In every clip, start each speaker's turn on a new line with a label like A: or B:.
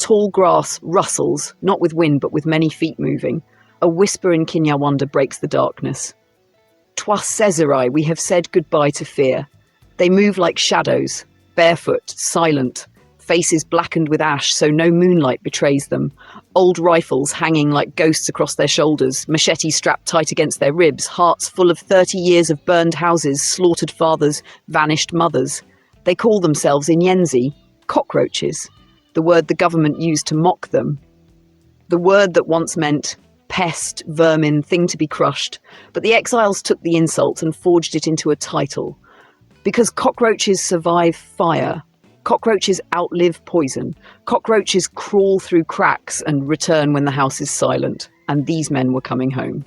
A: Tall grass rustles, not with wind but with many feet moving. A whisper in Kinyarwanda breaks the darkness. Twasezerai, we have said goodbye to fear. They move like shadows, barefoot, silent, faces blackened with ash so no moonlight betrays them. Old rifles hanging like ghosts across their shoulders, machetes strapped tight against their ribs, hearts full of 30 years of burned houses, slaughtered fathers, vanished mothers. They call themselves Inyenzi, cockroaches, the word the government used to mock them. The word that once meant pest, vermin, thing to be crushed, but the exiles took the insult and forged it into a title. Because cockroaches survive fire, cockroaches outlive poison, cockroaches crawl through cracks and return when the house is silent, and these men were coming home.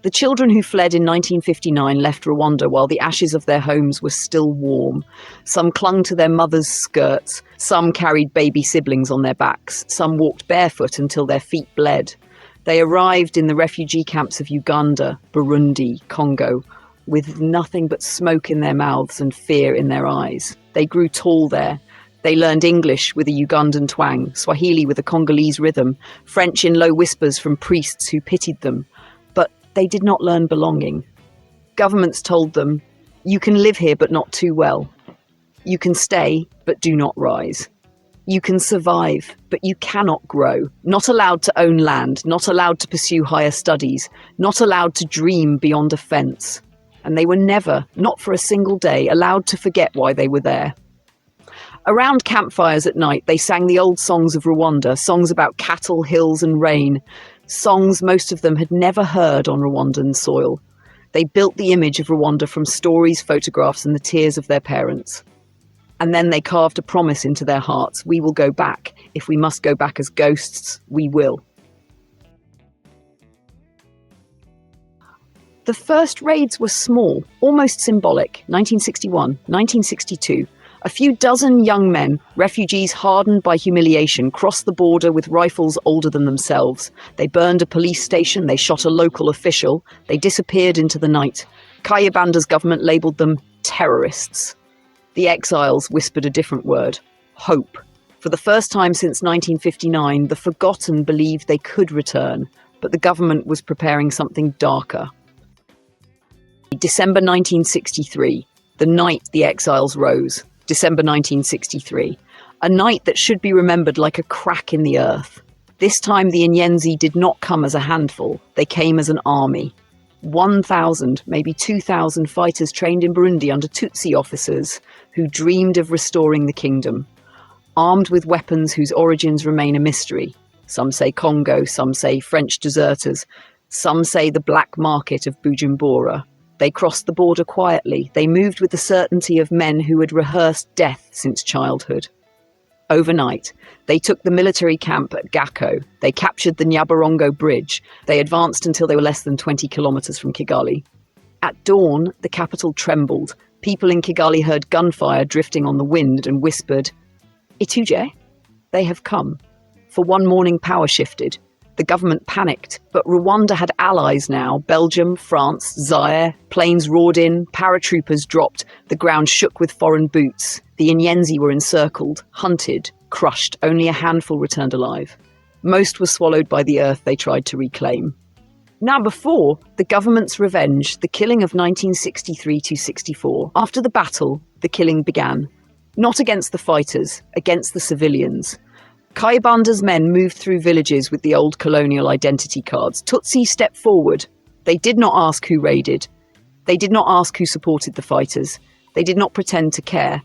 A: The children who fled in 1959 left Rwanda while the ashes of their homes were still warm. Some clung to their mothers' skirts, some carried baby siblings on their backs, some walked barefoot until their feet bled. They arrived in the refugee camps of Uganda, Burundi, Congo, with nothing but smoke in their mouths and fear in their eyes. They grew tall there. They learned English with a Ugandan twang, Swahili with a Congolese rhythm, French in low whispers from priests who pitied them. They did not learn belonging. Governments told them, you can live here but not too well. You can stay but do not rise. You can survive but you cannot grow. Not allowed to own land, not allowed to pursue higher studies, not allowed to dream beyond a fence. And they were never, not for a single day, allowed to forget why they were there. Around campfires at night, they sang the old songs of Rwanda, songs about cattle, hills and rain. Songs most of them had never heard on Rwandan soil. They built the image of Rwanda from stories, photographs, and the tears of their parents. And then they carved a promise into their hearts. We will go back. If we must go back as ghosts, we will. The first raids were small, almost symbolic. 1961, 1962. A few dozen young men, refugees hardened by humiliation, crossed the border with rifles older than themselves. They burned a police station, they shot a local official, they disappeared into the night. Kayibanda's government labelled them terrorists. The exiles whispered a different word, hope. For the first time since 1959, the forgotten believed they could return, but the government was preparing something darker. December 1963, the night the exiles rose. December 1963, a night that should be remembered like a crack in the earth. This time the Inyenzi did not come as a handful, they came as an army. 1,000, maybe 2,000 fighters trained in Burundi under Tutsi officers who dreamed of restoring the kingdom. Armed with weapons whose origins remain a mystery. Some say Congo, some say French deserters, some say the black market of Bujumbura. They crossed the border quietly. They moved with the certainty of men who had rehearsed death since childhood. Overnight, they took the military camp at Gako. They captured the Nyabarongo Bridge. They advanced until they were less than 20 kilometers from Kigali. At dawn, the capital trembled. People in Kigali heard gunfire drifting on the wind and whispered, Ituje? They have come. For one morning, power shifted. The government panicked, but Rwanda had allies now. Belgium, France, Zaire. Planes roared in, paratroopers dropped. The ground shook with foreign boots. The Inyenzi were encircled, hunted, crushed. Only a handful returned alive. Most were swallowed by the earth they tried to reclaim. Now before, the government's revenge, the killing of 1963-64. After the battle, the killing began. Not against the fighters, against the civilians. Kayibanda's men moved through villages with the old colonial identity cards. Tutsi stepped forward. They did not ask who raided. They did not ask who supported the fighters. They did not pretend to care.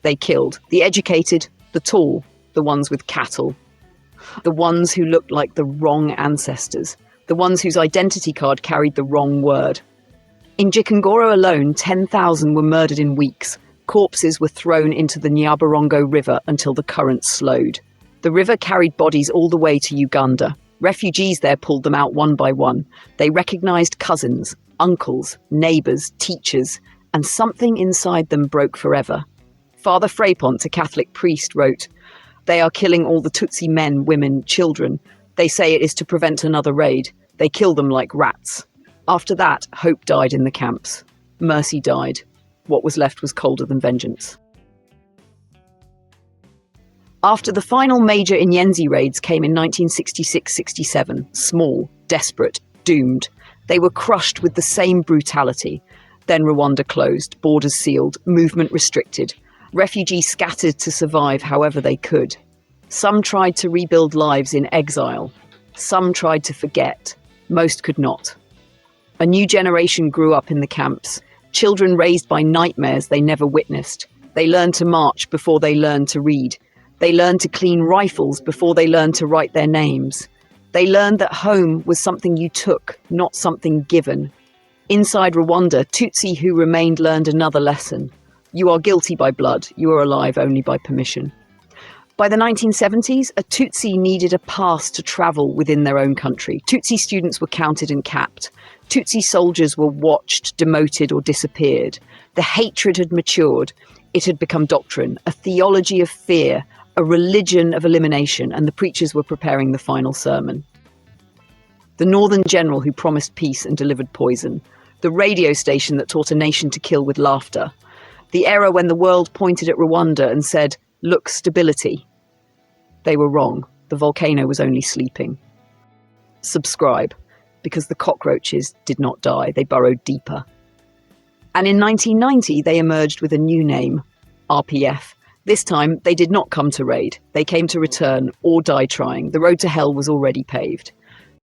A: They killed. The educated, the tall, the ones with cattle. The ones who looked like the wrong ancestors. The ones whose identity card carried the wrong word. In Gikongoro alone, 10,000 were murdered in weeks. Corpses were thrown into the Nyabarongo River until the current slowed. The river carried bodies all the way to Uganda. Refugees there pulled them out one by one. They recognized cousins, uncles, neighbors, teachers, and something inside them broke forever. Father Frapont, a Catholic priest, wrote, "They are killing all the Tutsi men, women, children. They say it is to prevent another raid. They kill them like rats." After that, hope died in the camps. Mercy died. What was left was colder than vengeance. After the final major Inyenzi raids came in 1966-67, small, desperate, doomed, they were crushed with the same brutality. Then Rwanda closed, borders sealed, movement restricted. Refugees scattered to survive however they could. Some tried to rebuild lives in exile. Some tried to forget. Most could not. A new generation grew up in the camps, children raised by nightmares they never witnessed. They learned to march before they learned to read. They learned to clean rifles before they learned to write their names. They learned that home was something you took, not something given. Inside Rwanda, Tutsi who remained learned another lesson. You are guilty by blood, you are alive only by permission. By the 1970s, a Tutsi needed a pass to travel within their own country. Tutsi students were counted and capped. Tutsi soldiers were watched, demoted, or disappeared. The hatred had matured. It had become doctrine, a theology of fear, a religion of elimination, and the preachers were preparing the final sermon. The northern general who promised peace and delivered poison. The radio station that taught a nation to kill with laughter. The era when the world pointed at Rwanda and said, "Look, stability." They were wrong. The volcano was only sleeping. Subscribe, because the cockroaches did not die. They burrowed deeper. And in 1990, they emerged with a new name, RPF. This time, they did not come to raid. They came to return or die trying. The road to hell was already paved.